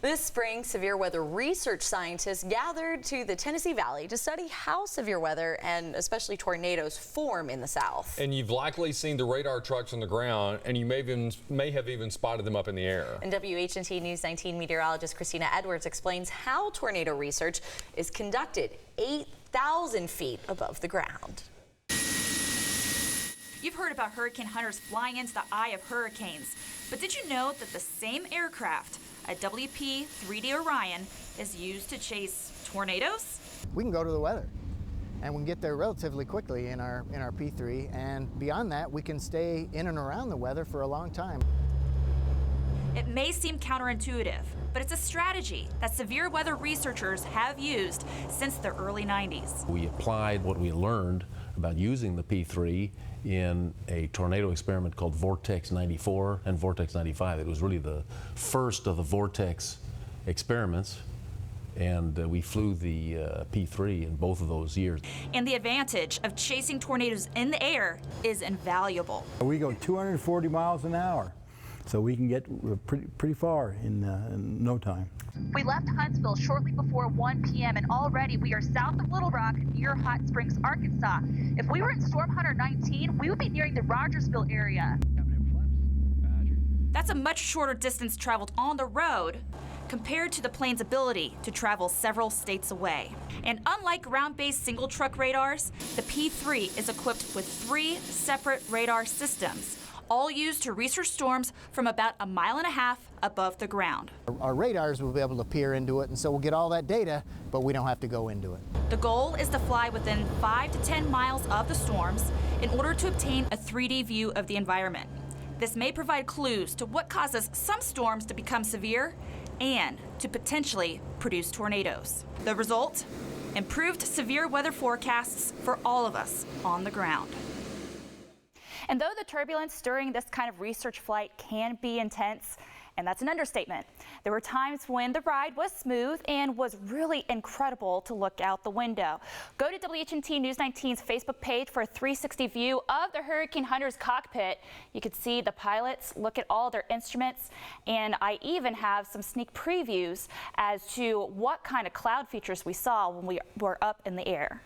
This spring, severe weather research scientists gathered to the Tennessee Valley to study how severe weather and especially tornadoes form in the south. And you've likely seen the radar trucks on the ground, and you may have even spotted them up in the air. And WHNT News 19 meteorologist Christina Edwards explains how tornado research is conducted 8,000 feet above the ground. You've heard about hurricane hunters flying into the eye of hurricanes, but did you know that the same aircraft, a WP 3D Orion, is used to chase tornadoes? We can go to the weather, and we can get there relatively quickly in our P3, and beyond that, we can stay in and around the weather for a long time. It may seem counterintuitive, but it's a strategy that severe weather researchers have used since the early 90s. We applied what we learned about using the P3 in a tornado experiment called VORTEX-94 and VORTEX-95. It was really the first of the Vortex experiments, and we flew the P3 in both of those years. And the advantage of chasing tornadoes in the air is invaluable. We go 240 miles an hour, so we can get pretty far in no time. We left Huntsville shortly before 1 p.m. and already we are south of Little Rock near Hot Springs, Arkansas. If we were in Storm Hunter 19, we would be nearing the Rogersville area. That's a much shorter distance traveled on the road compared to the plane's ability to travel several states away. And unlike ground-based single truck radars, the P3 is equipped with 3 separate radar systems, all used to research storms from about 1.5 miles above the ground. Our radars will be able to peer into it, and so we'll get all that data, but we don't have to go into it. The goal is to fly within 5 to 10 miles of the storms in order to obtain a 3D view of the environment. This may provide clues to what causes some storms to become severe and to potentially produce tornadoes. The result? Improved severe weather forecasts for all of us on the ground. And though the turbulence during this kind of research flight can be intense, and that's an understatement, there were times when the ride was smooth and was really incredible to look out the window. Go to WHNT News 19's Facebook page for a 360 view of the Hurricane Hunter's cockpit. You can see the pilots look at all their instruments, and I even have some sneak previews as to what kind of cloud features we saw when we were up in the air.